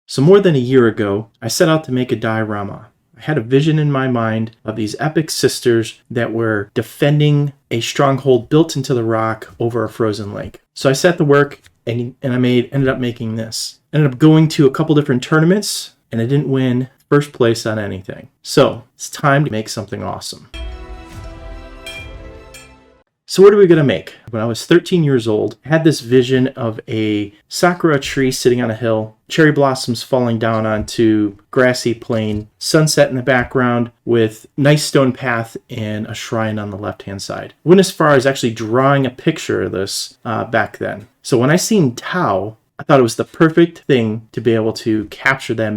So more than a year ago, I set out to make a diorama. I had a vision in my mind of these epic sisters that were defending a stronghold built into the rock over a frozen lake. So I set to work and I ended up making this. Ended up going to a couple different tournaments and I didn't win first place on anything. So it's time to make something awesome. So what are we going to make? When I was 13 years old, I had this vision of a sakura tree sitting on a hill, cherry blossoms falling down onto grassy plain, sunset in the background with nice stone path and a shrine on the left-hand side. I went as far as actually drawing a picture of this back then. So when I seen Tau, I thought it was the perfect thing to be able to capture that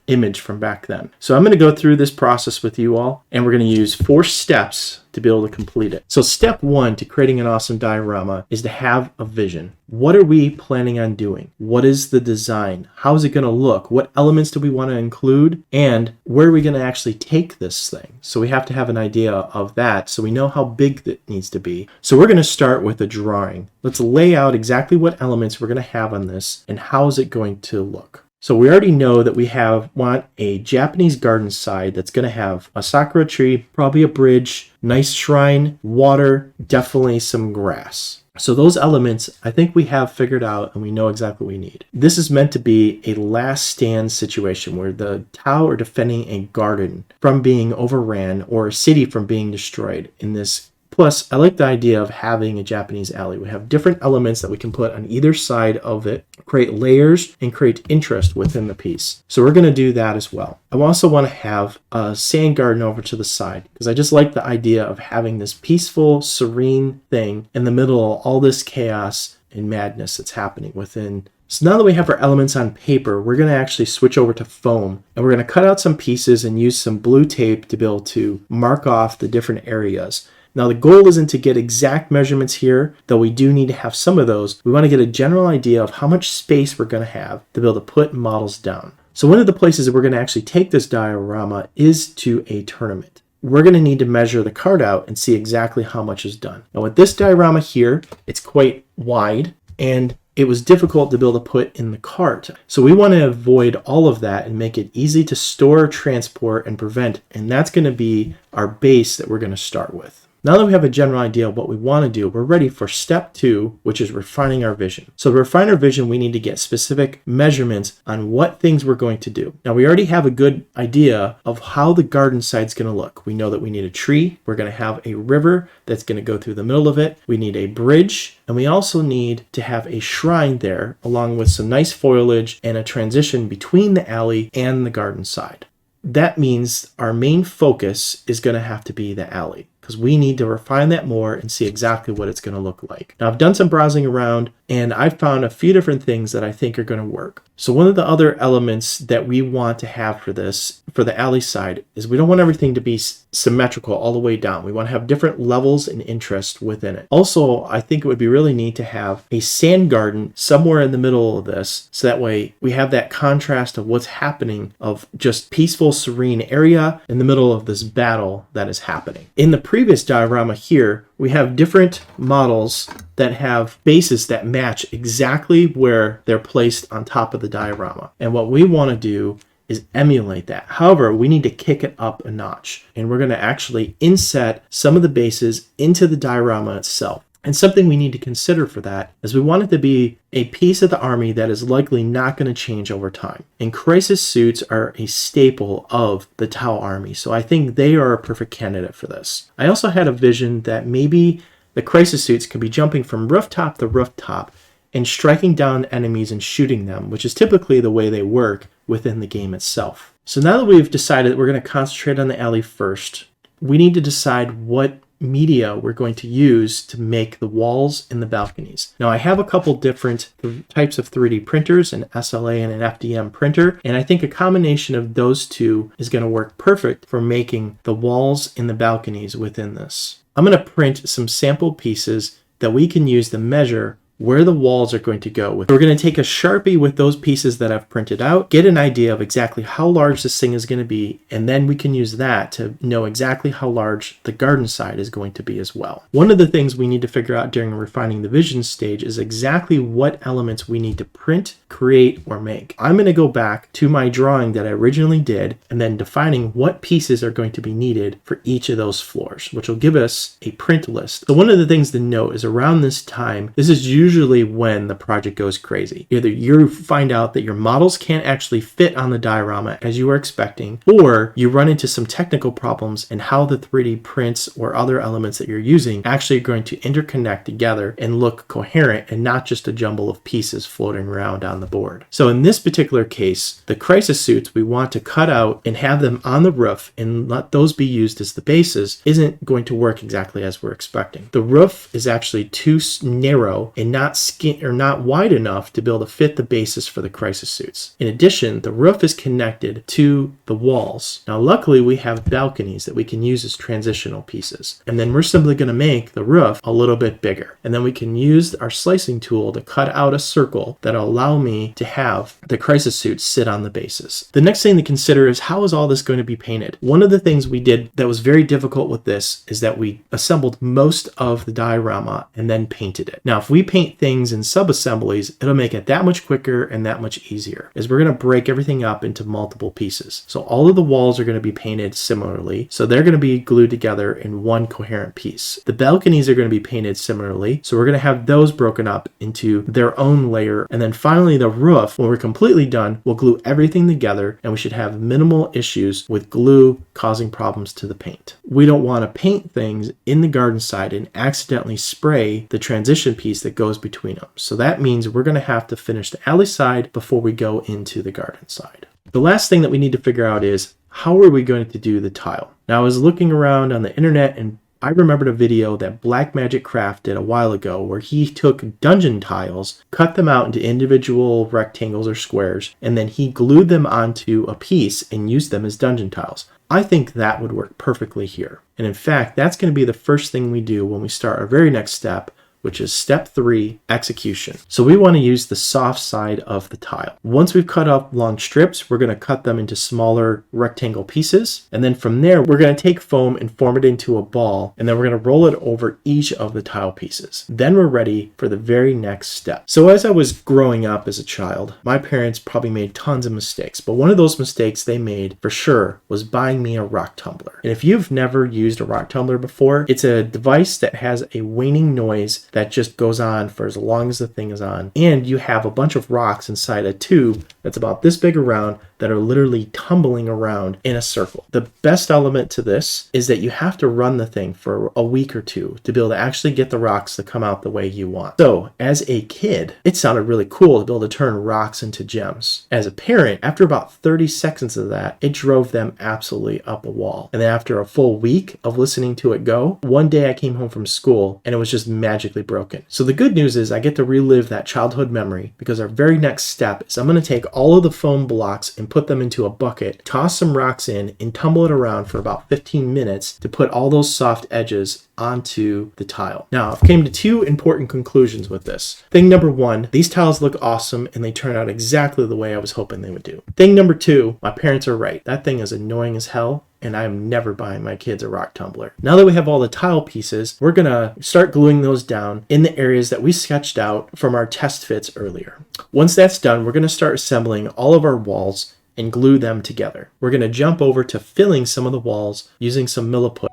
image from back then. So I'm going to go through this process with you all, and we're going to use 4 steps to be able to complete it. So step 1 to creating an awesome diorama is to have a vision. What are we planning on doing? What is the design? How is it going to look? What elements do we want to include? And where are we going to actually take this thing? So we have to have an idea of that so we know how big it needs to be. So we're going to start with a drawing. Let's lay out exactly what elements we're going to have on this and how is it going to look. So we already know that we want a Japanese garden side that's going to have a sakura tree, probably a bridge, nice shrine, water, definitely some grass. So those elements, I think we have figured out and we know exactly what we need. This is meant to be a last stand situation where the Tau are defending a garden from being overran or a city from being destroyed in this. Plus, I like the idea of having a Japanese alley. We have different elements that we can put on either side of it, create layers, and create interest within the piece. So we're going to do that as well. I also want to have a sand garden over to the side because I just like the idea of having this peaceful, serene thing in the middle of all this chaos and madness that's happening within. So now that we have our elements on paper, we're going to actually switch over to foam and we're going to cut out some pieces and use some blue tape to be able to mark off the different areas. Now the goal isn't to get exact measurements here, though we do need to have some of those. We want to get a general idea of how much space we're going to have to be able to put models down. So one of the places that we're going to actually take this diorama is to a tournament. We're going to need to measure the card out and see exactly how much is done. Now with this diorama here, it's quite wide and it was difficult to be able to put in the cart. So we want to avoid all of that and make it easy to store, transport, and prevent. And that's going to be our base that we're going to start with. Now that we have a general idea of what we want to do, we're ready for step 2, which is refining our vision. So to refine our vision, we need to get specific measurements on what things we're going to do. Now we already have a good idea of how the garden side's going to look. We know that we need a tree. We're going to have a river that's going to go through the middle of it. We need a bridge, and we also need to have a shrine there along with some nice foliage and a transition between the alley and the garden side. That means our main focus is going to have to be the alley, because we need to refine that more and see exactly what it's going to look like. Now I've done some browsing around and I've found a few different things that I think are going to work. So one of the other elements that we want to have for this, for the alley side, is we don't want everything to be symmetrical all the way down. We want to have different levels and interest within it. Also, I think it would be really neat to have a sand garden somewhere in the middle of this, so that way we have that contrast of what's happening, of just peaceful, serene area in the middle of this battle that is happening. In the previous diorama here, we have different models that have bases that match exactly where they're placed on top of the diorama. And what we want to do is emulate that. However, we need to kick it up a notch. And we're going to actually inset some of the bases into the diorama itself. And something we need to consider for that is we want it to be a piece of the army that is likely not going to change over time. And crisis suits are a staple of the Tau army, so I think they are a perfect candidate for this. I also had a vision that maybe the crisis suits could be jumping from rooftop to rooftop and striking down enemies and shooting them, which is typically the way they work within the game itself. So now that we've decided that we're going to concentrate on the alley first, we need to decide what media we're going to use to make the walls and the balconies. Now I have a couple different types of 3D printers, an SLA and an FDM printer, and I think a combination of those two is going to work perfect for making the walls and the balconies within this. I'm going to print some sample pieces that we can use to measure where the walls are going to go. We're going to take a Sharpie with those pieces that I've printed out, get an idea of exactly how large this thing is going to be, and then we can use that to know exactly how large the garden side is going to be as well. One of the things we need to figure out during refining the vision stage is exactly what elements we need to print, create, or make. I'm going to go back to my drawing that I originally did and then defining what pieces are going to be needed for each of those floors, which will give us a print list. So one of the things to note is around this time, this is usually when the project goes crazy. Either you find out that your models can't actually fit on the diorama as you were expecting, or you run into some technical problems in how the 3D prints or other elements that you're using actually are going to interconnect together and look coherent and not just a jumble of pieces floating around on the board. So in this particular case, the crisis suits we want to cut out and have them on the roof and let those be used as the bases isn't going to work exactly as we're expecting. The roof is actually too narrow and not wide enough to be able to fit the bases for the crisis suits. In addition, the roof is connected to the walls. Now luckily we have balconies that we can use as transitional pieces, and then we're simply going to make the roof a little bit bigger, and then we can use our slicing tool to cut out a circle that'll allow me to have the crisis suits sit on the bases. The next thing to consider is how is all this going to be painted. One of the things we did that was very difficult with this is that we assembled most of the diorama and then painted it. Now if we paint things in sub-assemblies, it'll make it that much quicker and that much easier, as we're going to break everything up into multiple pieces. So all of the walls are going to be painted similarly, so they're going to be glued together in one coherent piece. The balconies are going to be painted similarly, so we're going to have those broken up into their own layer. And then finally the roof, when we're completely done, we'll glue everything together and we should have minimal issues with glue causing problems to the paint. We don't want to paint things in the garden side and accidentally spray the transition piece that goes between them. So that means we're going to have to finish the alley side before we go into the garden side. The last thing that we need to figure out is how are we going to do the tile? Now I was looking around on the internet and I remembered a video that Blackmagic Craft did a while ago where he took dungeon tiles, cut them out into individual rectangles or squares, and then he glued them onto a piece and used them as dungeon tiles. I think that would work perfectly here. And in fact, that's going to be the first thing we do when we start our very next step, which is step 3, execution. So we want to use the soft side of the tile. Once we've cut up long strips, we're going to cut them into smaller rectangle pieces. And then from there, we're going to take foam and form it into a ball. And then we're going to roll it over each of the tile pieces. Then we're ready for the very next step. So as I was growing up as a child, my parents probably made tons of mistakes. But one of those mistakes they made for sure was buying me a rock tumbler. And if you've never used a rock tumbler before, it's a device that has a waning noise that just goes on for as long as the thing is on. And you have a bunch of rocks inside a tube that's about this big around that are literally tumbling around in a circle. The best element to this is that you have to run the thing for a week or two to be able to actually get the rocks to come out the way you want. So as a kid, it sounded really cool to be able to turn rocks into gems. As a parent, after about 30 seconds of that, it drove them absolutely up a wall. And then after a full week of listening to it go, one day I came home from school and it was just magically broken. So the good news is I get to relive that childhood memory, because our very next step is I'm going to take all of the foam blocks and put them into a bucket, toss some rocks in, and tumble it around for about 15 minutes to put all those soft edges onto the tile. Now, I've came to 2 important conclusions with this. Thing number 1, these tiles look awesome and they turn out exactly the way I was hoping they would do. Thing number 2, my parents are right. That thing is annoying as hell, and I'm never buying my kids a rock tumbler. Now that we have all the tile pieces, we're gonna start gluing those down in the areas that we sketched out from our test fits earlier. Once that's done, we're gonna start assembling all of our walls and glue them together. We're gonna jump over to filling some of the walls using some milliput.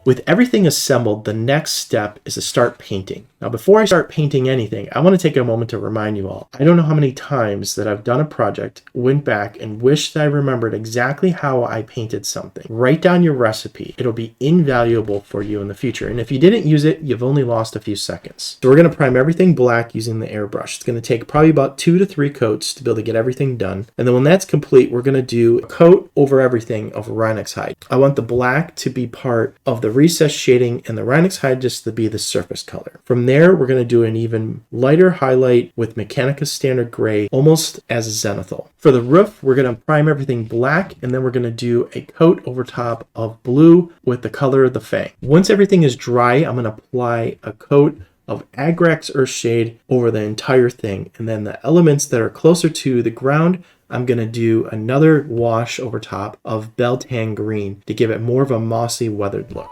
With everything assembled, the next step is to start painting. Now, before I start painting anything, I want to take a moment to remind you all, I don't know how many times that I've done a project, went back and wished that I remembered exactly how I painted something. Write down your recipe. It'll be invaluable for you in the future. And if you didn't use it, you've only lost a few seconds. So we're going to prime everything black using the airbrush. It's going to take probably about 2 to 3 coats to be able to get everything done. And then when that's complete, we're going to do a coat over everything of Rhinox hide. I want the black to be part of the recessed shading and the Rhinox hide just to be the surface color. From there, there, we're going to do an even lighter highlight with Mechanica Standard Gray, almost as a zenithal. For the roof, we're going to prime everything black, and then we're going to do a coat over top of blue with the color of the Fang. Once everything is dry, I'm going to apply a coat of Agrax Earthshade over the entire thing. And then the elements that are closer to the ground, I'm going to do another wash over top of Beltane Green to give it more of a mossy, weathered look.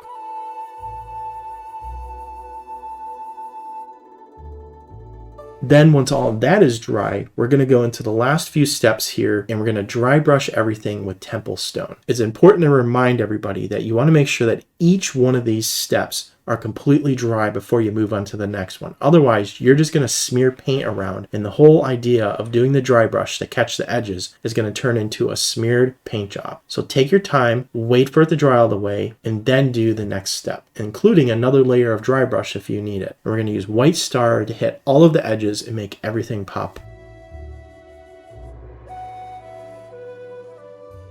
Then once all of that is dry, we're going to go into the last few steps here, and we're going to dry brush everything with Temple Stone. It's important to remind everybody that you want to make sure that each one of these steps are completely dry before you move on to the next one. Otherwise, you're just going to smear paint around, and the whole idea of doing the dry brush to catch the edges is going to turn into a smeared paint job. So take your time, wait for it to dry all the way, and then do the next step, including another layer of dry brush if you need it. And we're going to use White Star to hit all of the edges and make everything pop.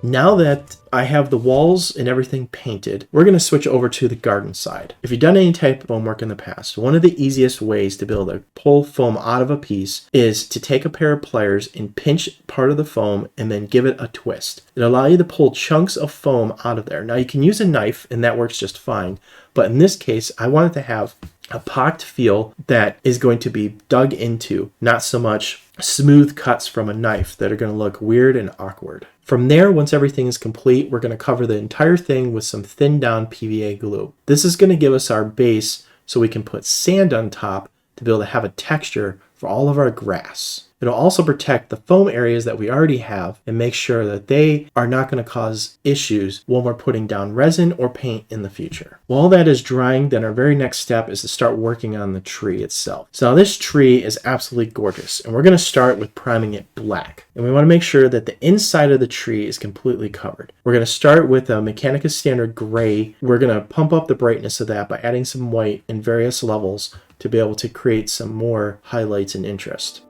Now that I have the walls and everything painted, we're going to switch over to the garden side. If you've done any type of foam work in the past, one of the easiest ways to be able to pull foam out of a piece is to take a pair of pliers and pinch part of the foam and then give it a twist. It'll allow you to pull chunks of foam out of there. Now you can use a knife and that works just fine, but in this case, I wanted to have a pocked feel that is going to be dug into, not so much smooth cuts from a knife that are going to look weird and awkward. From there, once everything is complete, we're going to cover the entire thing with some thinned down PVA glue. This is going to give us our base so we can put sand on top to be able to have a texture for all of our grass. It'll also protect the foam areas that we already have and make sure that they are not going to cause issues when we're putting down resin or paint in the future. While that is drying, then our very next step is to start working on the tree itself. So now this tree is absolutely gorgeous, and we're going to start with priming it black. And we want to make sure that the inside of the tree is completely covered. We're going to start with a Mechanica Standard Gray. We're going to pump up the brightness of that by adding some white in various levels to be able to create some more highlights and interest.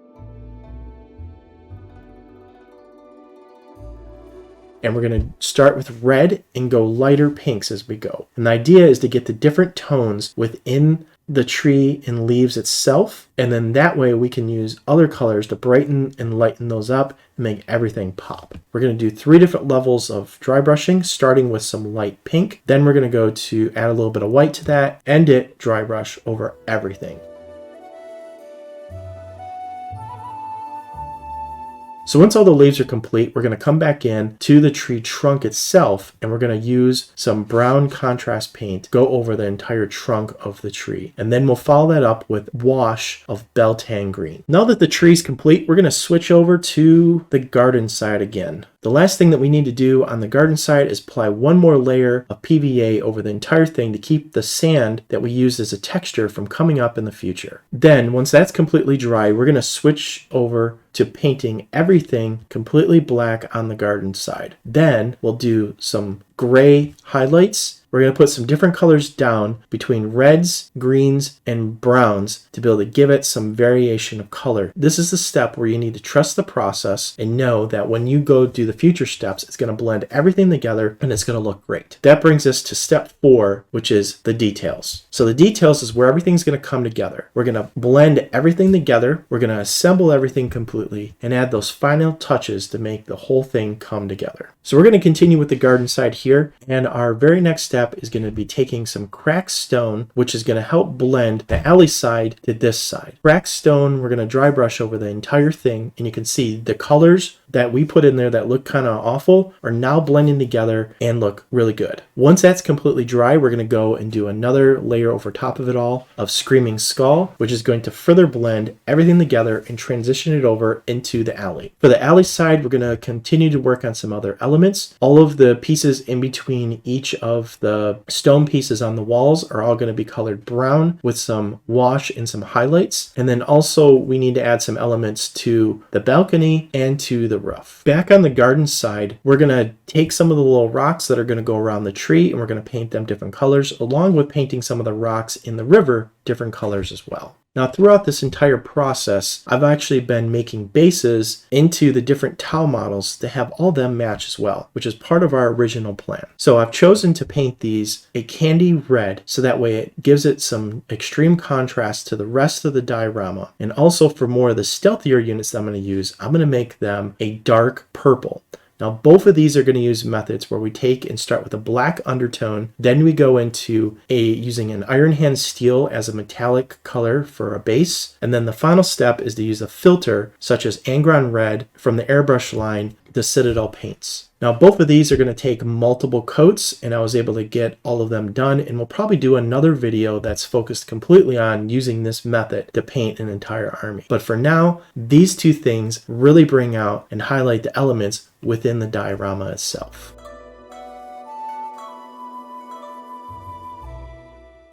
And we're going to start with red and go lighter pinks as we go. And the idea is to get the different tones within the tree and leaves itself, and then that way we can use other colors to brighten and lighten those up and make everything pop. We're going to do 3 different levels of dry brushing, starting with some light pink. Then we're going to go to add a little bit of white to that, end it dry brush over everything. So once all the leaves are complete, we're going to come back in to the tree trunk itself, and we're going to use some brown contrast paint, go over the entire trunk of the tree. And then we'll follow that up with wash of Beltane Green. Now that the tree's complete, we're going to switch over to the garden side again. The last thing that we need to do on the garden side is apply one more layer of PVA over the entire thing to keep the sand that we used as a texture from coming up in the future. Then, once that's completely dry, we're going to switch over to painting everything completely black on the garden side. Then we'll do some gray highlights. We're going to put some different colors down between reds, greens, and browns to be able to give it some variation of color. This is the step where you need to trust the process and know that when you go do the future steps, it's going to blend everything together and it's going to look great. That brings us to step 4, which is the details. So the details is where everything's going to come together. We're going to blend everything together. We're going to assemble everything completely and add those final touches to make the whole thing come together. So we're going to continue with the garden side here, and our very next step is going to be taking some cracked stone, which is going to help blend the alley side to this side. Cracked stone, we're going to dry brush over the entire thing, and you can see the colors that we put in there that look kind of awful are now blending together and look really good. Once that's completely dry, we're going to go and do another layer over top of it all of Screaming Skull, which is going to further blend everything together and transition it over into the alley. For the alley side, we're going to continue to work on some other elements. All of the pieces in between each of the stone pieces on the walls are all going to be colored brown with some wash and some highlights. And then also we need to add some elements to the balcony and to the roof. Back on the garden side, we're going to take some of the little rocks that are going to go around the tree, and we're going to paint them different colors, along with painting some of the rocks in the river different colors as well. Now, throughout this entire process, I've actually been making bases into the different tile models to have all them match as well, which is part of our original plan. So I've chosen to paint these a candy red, so that way it gives it some extreme contrast to the rest of the diorama. And also for more of the stealthier units that I'm going to use, I'm going to make them a dark purple. Now, both of these are going to use methods where we take and start with a black undertone. Then we go into using an iron hand steel as a metallic color for a base. And then the final step is to use a filter such as Angron Red from the airbrush line, the Citadel paints. Now, both of these are going to take multiple coats, and I was able to get all of them done, and we'll probably do another video that's focused completely on using this method to paint an entire army. But for now, these two things really bring out and highlight the elements within the diorama itself.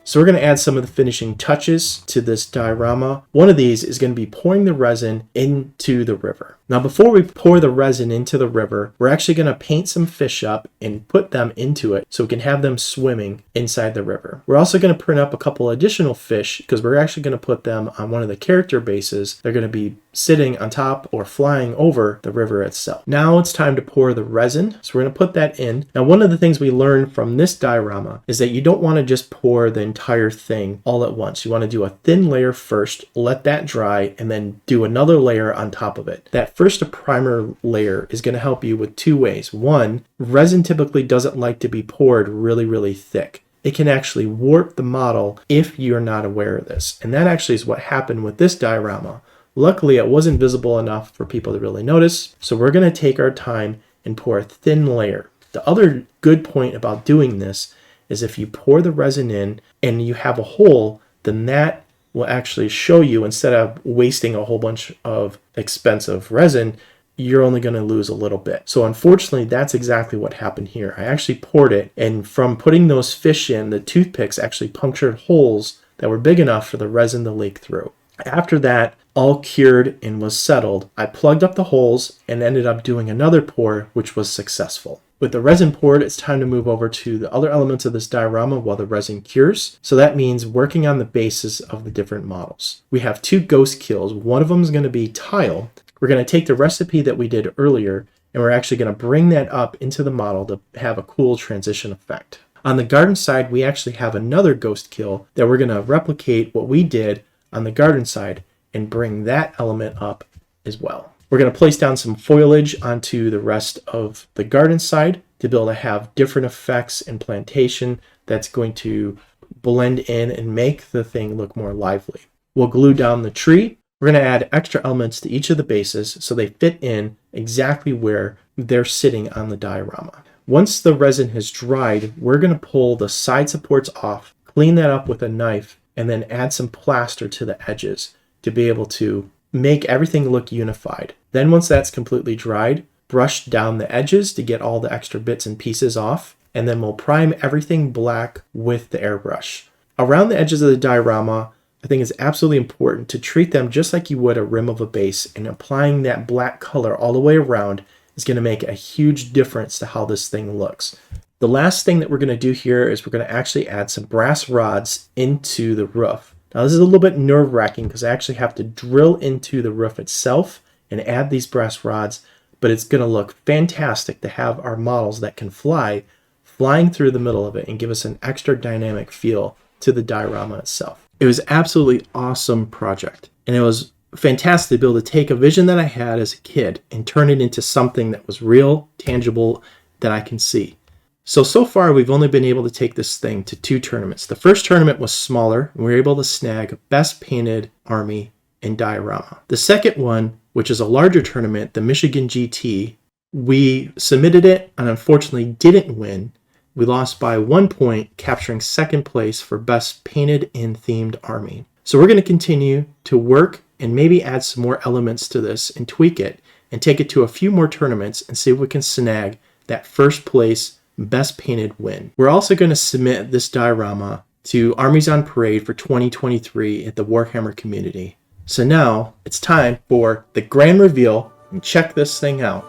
So we're going to add some of the finishing touches to this diorama. One of these is going to be pouring the resin into the river. Now, before we pour the resin into the river, we're actually going to paint some fish up and put them into it so we can have them swimming inside the river. We're also going to print up a couple additional fish because we're actually going to put them on one of the character bases. They're going to be sitting on top or flying over the river itself. Now it's time to pour the resin. So we're going to put that in. Now, one of the things we learned from this diorama is that you don't want to just pour the entire thing all at once. You want to do a thin layer first, let that dry, and then do another layer on top of it. That first primer layer is going to help you with two ways. One, resin typically doesn't like to be poured really, really thick. It can actually warp the model if you're not aware of this. And that actually is what happened with this diorama. Luckily, it wasn't visible enough for people to really notice. So we're going to take our time and pour a thin layer. The other good point about doing this is if you pour the resin in and you have a hole, then that will actually show you, instead of wasting a whole bunch of expensive resin, you're only going to lose a little bit. So unfortunately, that's exactly what happened here. I actually poured it, and from putting those fish in, the toothpicks actually punctured holes that were big enough for the resin to leak through. After that all cured and was settled, I plugged up the holes and ended up doing another pour, which was successful. With the resin poured, it's time to move over to the other elements of this diorama while the resin cures. So that means working on the bases of the different models. We have two GhostKheels. One of them is going to be tile. We're going to take the recipe that we did earlier, and we're actually going to bring that up into the model to have a cool transition effect. On the garden side, we actually have another GhostKheel that we're going to replicate what we did on the garden side and bring that element up as well. We're going to place down some foliage onto the rest of the garden side to be able to have different effects and plantation that's going to blend in and make the thing look more lively. We'll glue down the tree. We're going to add extra elements to each of the bases so they fit in exactly where they're sitting on the diorama. Once the resin has dried, we're going to pull the side supports off, clean that up with a knife, and then add some plaster to the edges to be able to make everything look unified. Then once that's completely dried, brush down the edges to get all the extra bits and pieces off, and then we'll prime everything black with the airbrush. Around the edges of the diorama, I think it's absolutely important to treat them just like you would a rim of a base, and applying that black color all the way around is going to make a huge difference to how this thing looks. The last thing that we're going to do here is we're going to actually add some brass rods into the roof. Now this is a little bit nerve-wracking because I actually have to drill into the roof itself and add these brass rods, but it's going to look fantastic to have our models that can fly flying through the middle of it and give us an extra dynamic feel to the diorama itself. It was absolutely awesome project, and it was fantastic to be able to take a vision that I had as a kid and turn it into something that was real, tangible, that I can see. So far we've only been able to take this thing to 2 tournaments. The first tournament was smaller, and we were able to snag Best Painted Army and Diorama. The second one, which is a larger tournament, the Michigan GT, we submitted it and unfortunately didn't win. We lost by 1 point, capturing second place for Best Painted and Themed Army. So we're going to continue to work and maybe add some more elements to this and tweak it and take it to a few more tournaments and see if we can snag that first place Best Painted win. We're also going to submit this diorama to Armies on Parade for 2023 at the Warhammer community. So now it's time for the grand reveal, and check this thing out.